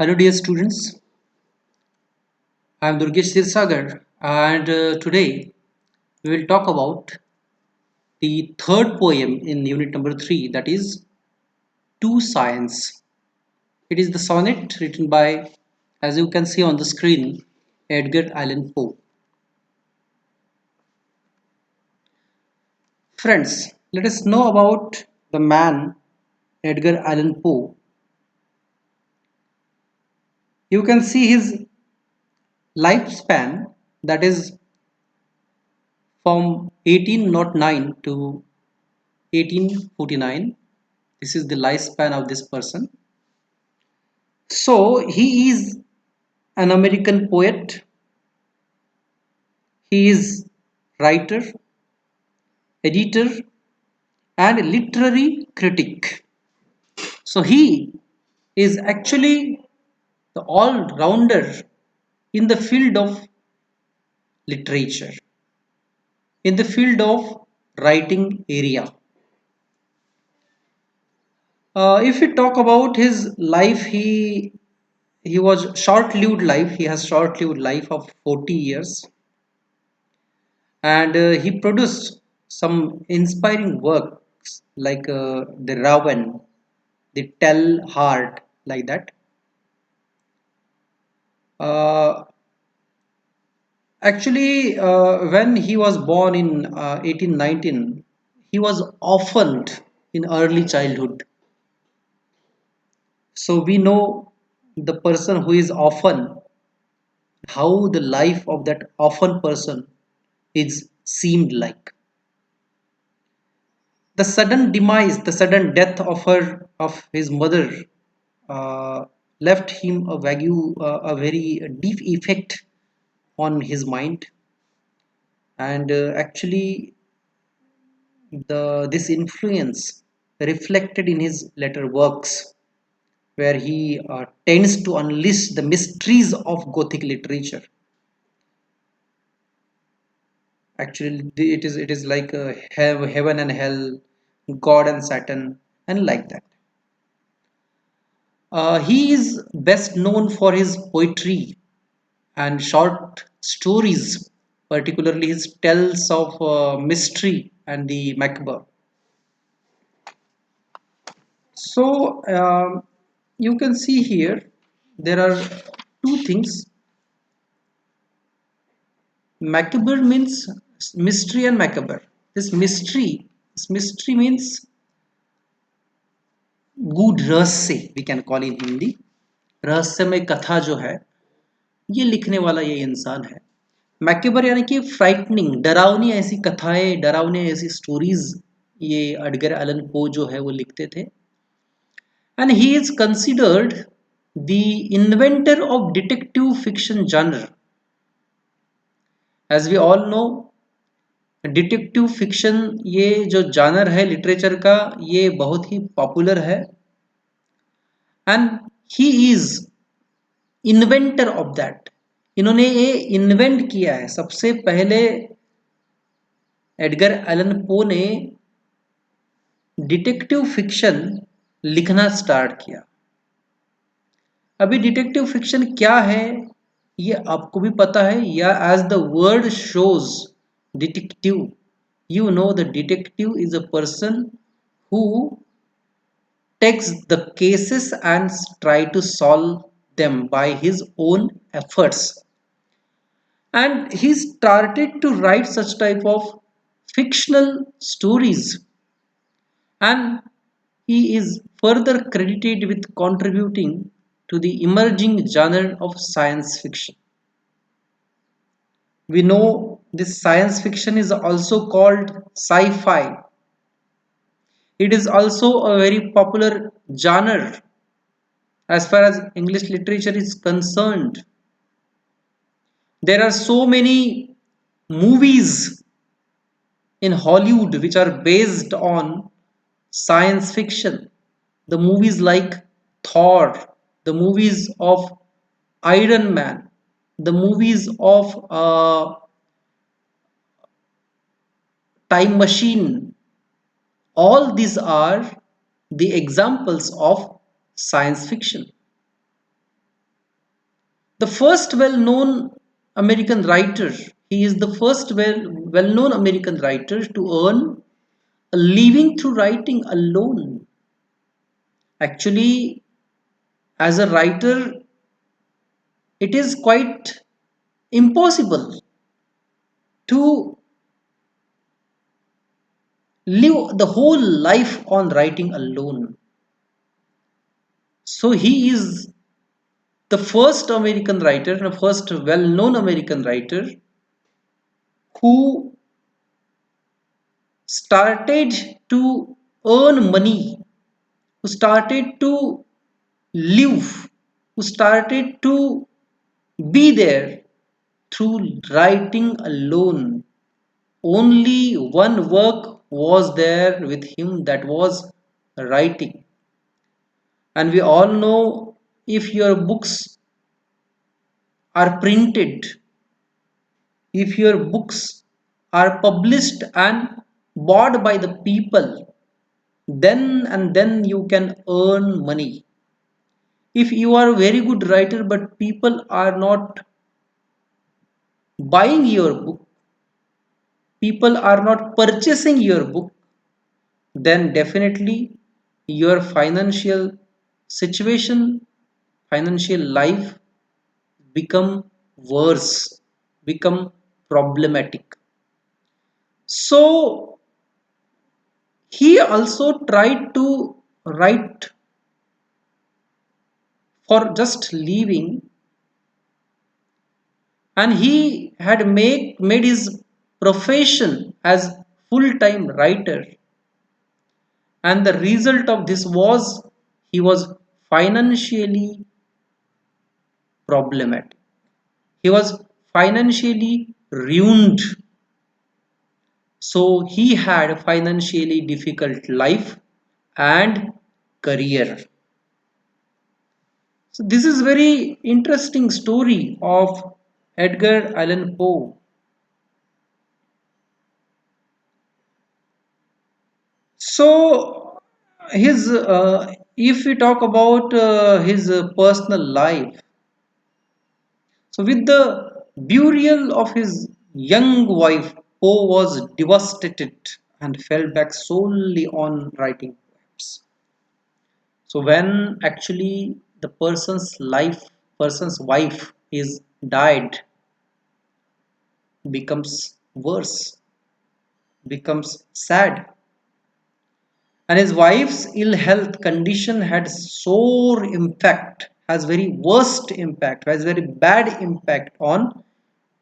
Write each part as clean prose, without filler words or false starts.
Hello, dear students. I am Durgesh Sirsagar, and today we will talk about the third poem in unit number 3, that is To Science. It is the sonnet written by, as you can see on the screen, Edgar Allan Poe. Friends, let us know about the man Edgar Allan Poe. You can see his lifespan, that is from 1809 to 1849. This is the lifespan of this person. So he is an American poet. He is writer, editor, and literary critic. So he is actually the all-rounder in the field of literature, in the field of writing area. If we talk about his life, he was short-lived life. He has short-lived life of 40 years, and he produced some inspiring works like the Raven, the Tell Heart, like that. Uh, when he was born in 1819, he was orphaned in early childhood. So we know the person who is orphan, how the life of that orphan person is seemed like. The sudden demise, the sudden death of his mother, uh, left him a very deep effect on his mind, and actually, the this influence reflected in his later works, where he tends to unleash the mysteries of Gothic literature. Actually, it is like heaven and hell, God and Satan, and like that. He is best known for his poetry and short stories, particularly his tales of mystery and the macabre. So you can see here there are two things. Macabre means mystery and macabre. This mystery means गूढ़ रहस्य, we can call in Hindi. रहस्यमय कथा जो है, ये लिखने वाला ये इंसान है. मैकेबर यानी कि फ्राइटनिंग, डरावनी ऐसी कथाएं, डरावनी ऐसी स्टोरीज ये एडगर एलन पो जो है वो लिखते थे. And he is considered the inventor of detective fiction genre. As we all know, detective fiction ये जो जॉनर है लिटरेचर का, ये बहुत ही पॉपुलर है. And he is inventor of that. इन्होंने ये इन्वेंट किया है. सबसे पहले एडगर एलन पो ने डिटेक्टिव फिक्शन लिखना स्टार्ट किया. अभी डिटेक्टिव फिक्शन क्या है ये आपको भी पता है, या as the word shows detective, you know the detective is a person who takes the cases and try to solve them by his own efforts. And he started to write such type of fictional stories, and he is further credited with contributing to the emerging genre of science fiction. We know this science fiction is also called sci-fi. It is also a very popular genre as far as English literature is concerned. There are so many movies in Hollywood which are based on science fiction. The movies like Thor, the movies of Iron Man, the movies of Time Machine, all these are the examples of science fiction. The first well-known American writer. He is the first well-known American writer to earn a living through writing alone. Actually, as a writer, it is quite impossible to live the whole life on writing alone. So he is the first American writer, the first well-known American writer who started to earn money, who started to live, who started to be there through writing alone. Only one work was there with him, that was writing. And we all know, if your books are printed, if your books are published and bought by the people, then and then you can earn money. If you are a very good writer but people are not buying your book, people are not purchasing your book, then definitely your financial situation, financial life become worse, become problematic. So he also tried to write for just living, and he had made his profession as full-time writer, and the result of this was he was financially problematic. He was financially ruined. So he had a financially difficult life and career. So this is very interesting story of Edgar Allan Poe. So his if we talk about his personal life, so with the burial of his young wife, Poe was devastated and fell back solely on writing poems. So when actually the person's wife is died, becomes worse, becomes sad, and his wife's ill health condition had sore impact, has very worst impact, has very bad impact on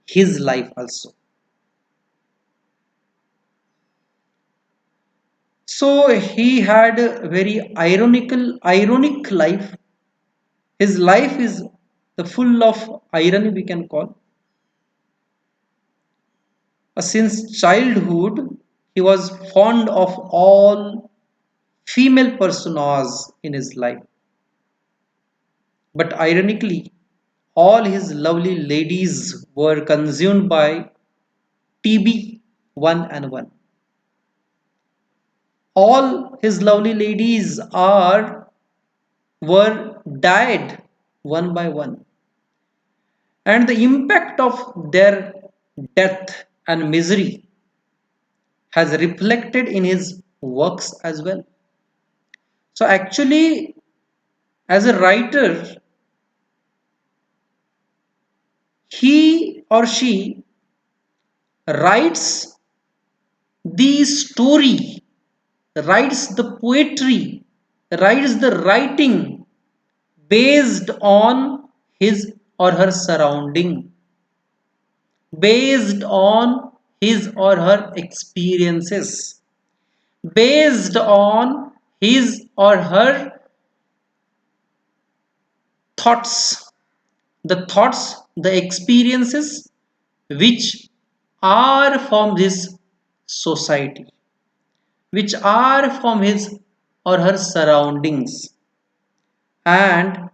his life also. So he had a very ironic life. His life is the full of irony, we can call. Since childhood, he was fond of all female personas in his life. But ironically, all his lovely ladies were consumed by TB one and one. All his lovely ladies are were died one by one. And the impact of their death and misery has reflected in his works as well. So actually, as a writer, he or she writes the story, writes the poetry, writes the writing based on his or her surrounding, based on his or her experiences, based on his or her thoughts, the experiences which are from this society, which are from his or her surroundings. And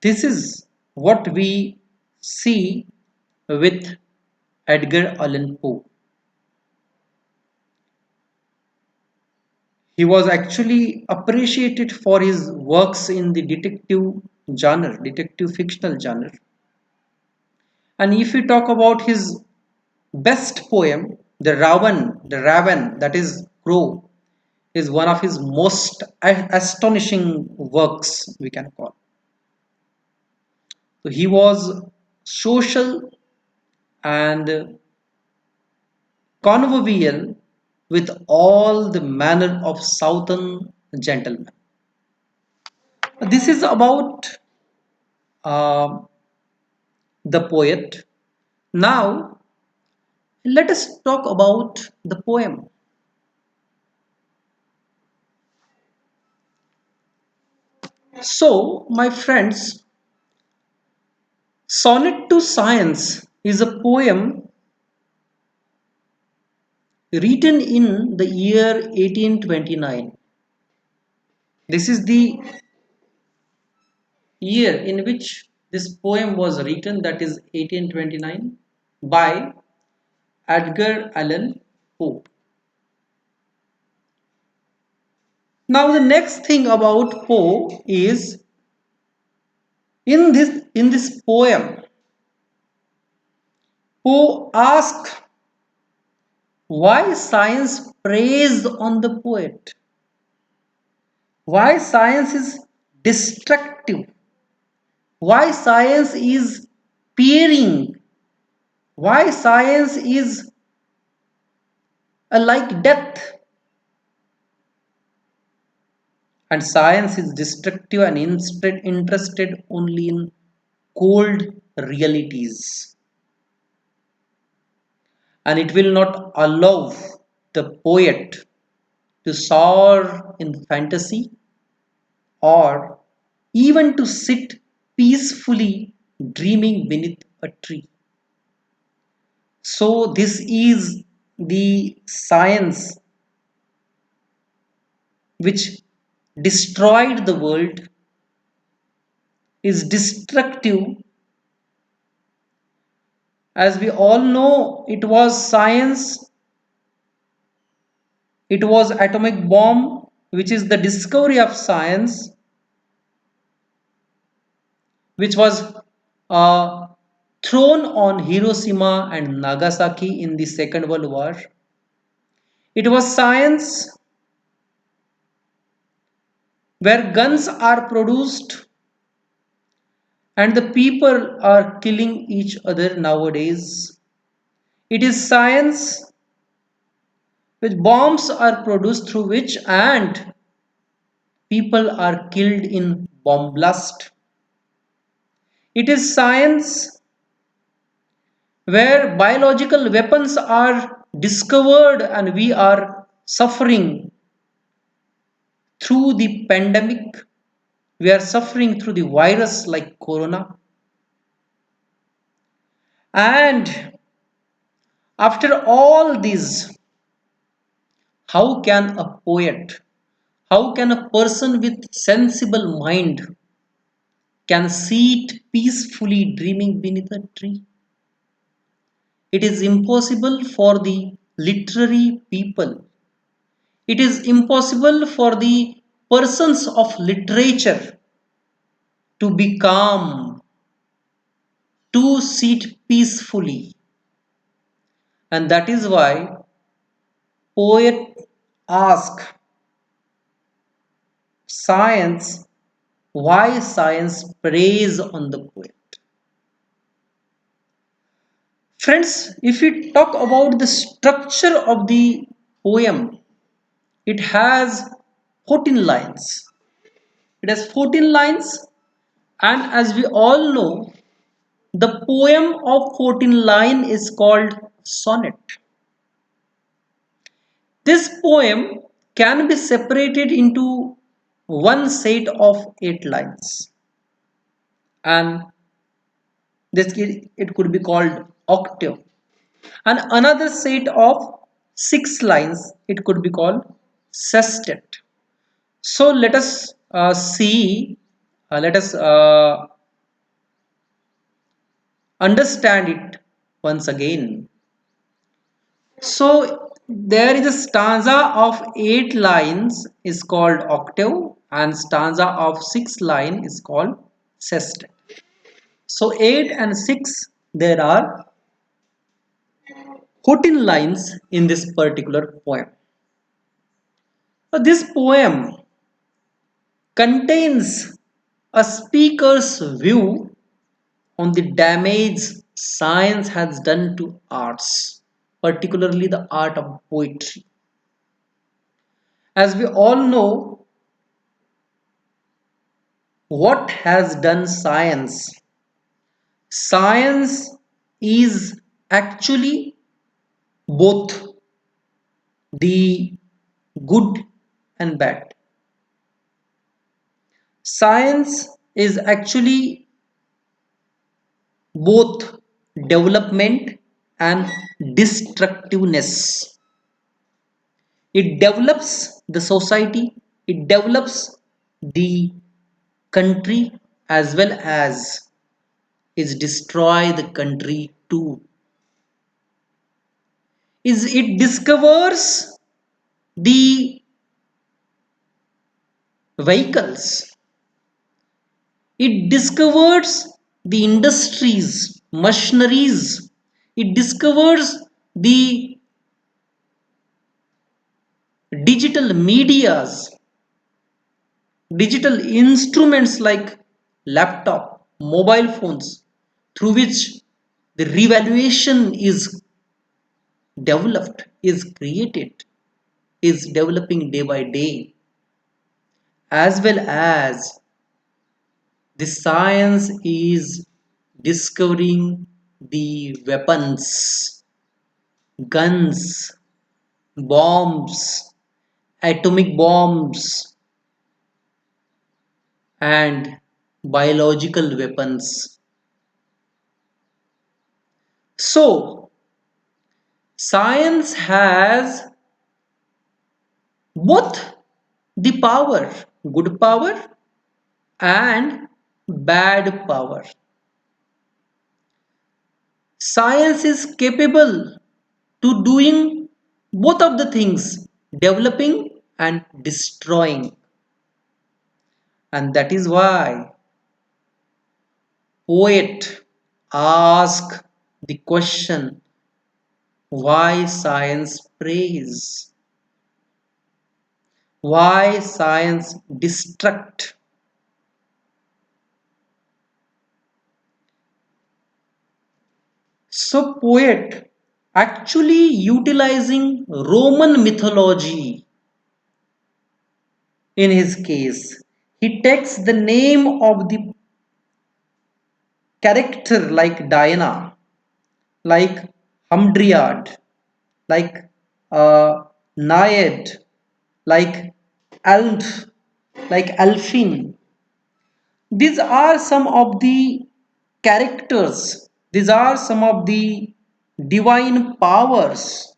this is what we see with Edgar Allan Poe. He was actually appreciated for his works in the detective genre, detective fictional genre. And if we talk about his best poem, the Raven, that is Crow, is one of his most astonishing works, we can call. So he was social and convivial with all the manner of southern gentlemen. This is about uh, the poet. Now, let us talk about the poem. So, my friends, Sonnet to Science is a poem written in the year 1829. This is the year in which this poem was written, that is 1829, by Edgar Allan Poe. Now, the next thing about Poe is in this poem, Poe asks why science preys on the poet, why science is destructive, why science is peering, why science is like death, and science is destructive and instead interested only in cold realities, and it will not allow the poet to soar in fantasy or even to sit peacefully dreaming beneath a tree. So, this is the science which destroyed the world, is destructive. As we all know, it was science, it was atomic bomb, which is the discovery of science, which was uh, thrown on Hiroshima and Nagasaki in the Second World War. It was science where guns are produced and the people are killing each other nowadays. It is science which bombs are produced through which and people are killed in bomb blast. It is science where biological weapons are discovered and we are suffering through the pandemic. We are suffering through the virus like corona. And after all this, how can a poet, how can a person with sensible mind can sit peacefully dreaming beneath a tree? It is impossible for the literary people. It is impossible for the persons of literature to be calm, to sit peacefully. And that is why poet ask science why science preys on the poet. Friends, if we talk about the structure of the poem, it has 14 lines. It has 14 lines, and as we all know, the poem of 14 line is called sonnet. This poem can be separated into one set of 8 lines, and it could be called octave, and another set of 6 lines, it could be called sestet. So let us see, let us understand it once again. So there is a stanza of 8 lines is called octave and stanza of 6 line is called sestet. So 8 and 6 There are 14 lines in this particular poem. This poem contains a speaker's view on the damage science has done to arts, particularly the art of poetry. As we all know, what has done science? Science is actually both the good and bad. Science is actually both development and destructiveness. It develops the society, it develops the country as well as is destroy the country too. Is it discovers the vehicles, it discovers the industries, machineries, it discovers the digital medias, digital instruments like laptop, mobile phones, through which the revaluation is developed, is created, is developing day by day, as well as the science is discovering the weapons, guns, bombs, atomic bombs, and biological weapons. So, science has both the power, good power and bad power. Science is capable to doing both of the things, developing and destroying. And that is why poet ask the question, why science praise? Why science destruct? So poet actually utilizing Roman mythology in his case. He takes the name of the character like Diana, like Humdriad, like Naiad, like Alf, like Alfin. These are some of the characters, these are some of the divine powers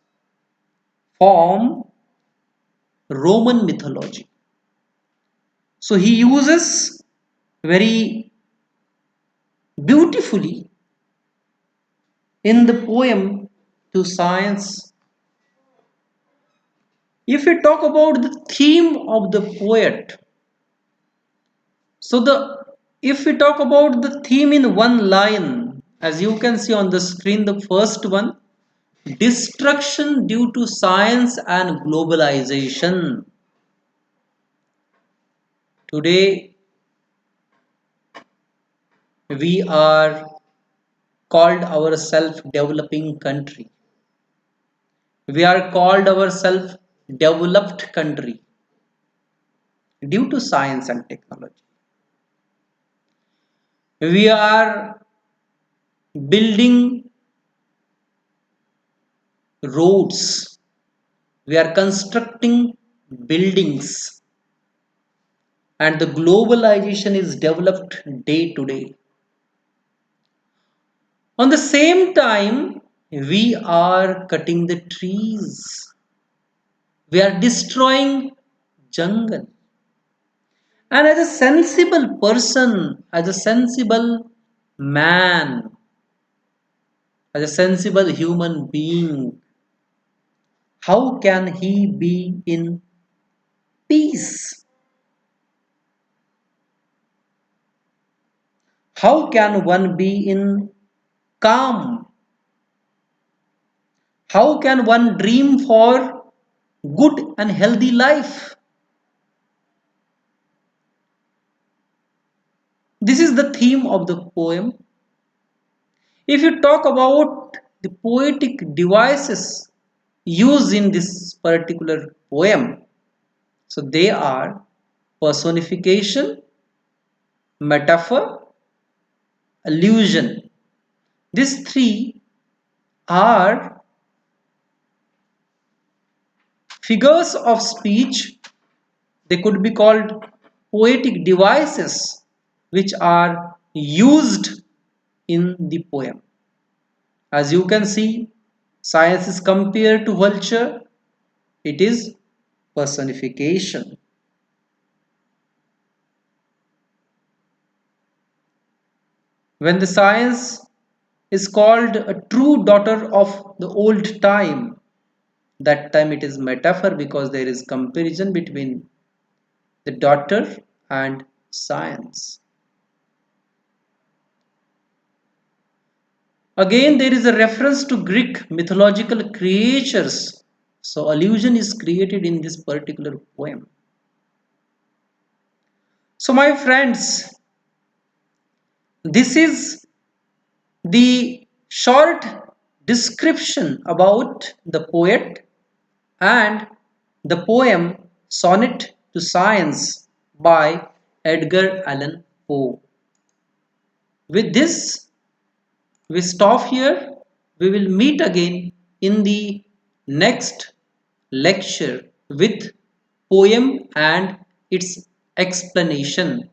from Roman mythology. So he uses very beautifully in the poem to science. If we talk about the theme of the poet, so the if we talk about the theme in one line, as you can see on the screen, the first one, destruction due to science and globalization. Today we are called ourselves developing country. We are called ourselves developed country due to science and technology. We are building roads, we are constructing buildings, and the globalization is developed day to day. On the same time, we are cutting the trees, we are destroying jungle. And as a sensible person, as a sensible man, as a sensible human being, how can he be in peace? How can one be in calm. How can one dream for good and healthy life? This is the theme of the poem. If you talk about the poetic devices used in this particular poem, so they are personification, metaphor, allusion. These three are figures of speech. They could be called poetic devices which are used in the poem. As you can see, science is compared to vulture. It is personification. When the science is called a true daughter of the old time, that time it is metaphor because there is comparison between the daughter and science. Again, there is a reference to Greek mythological creatures. So, allusion is created in this particular poem. So, my friends, this is the short description about the poet and the poem Sonnet to Science by Edgar Allan Poe. With this, we stop here. We will meet again in the next lecture with poem and its explanation.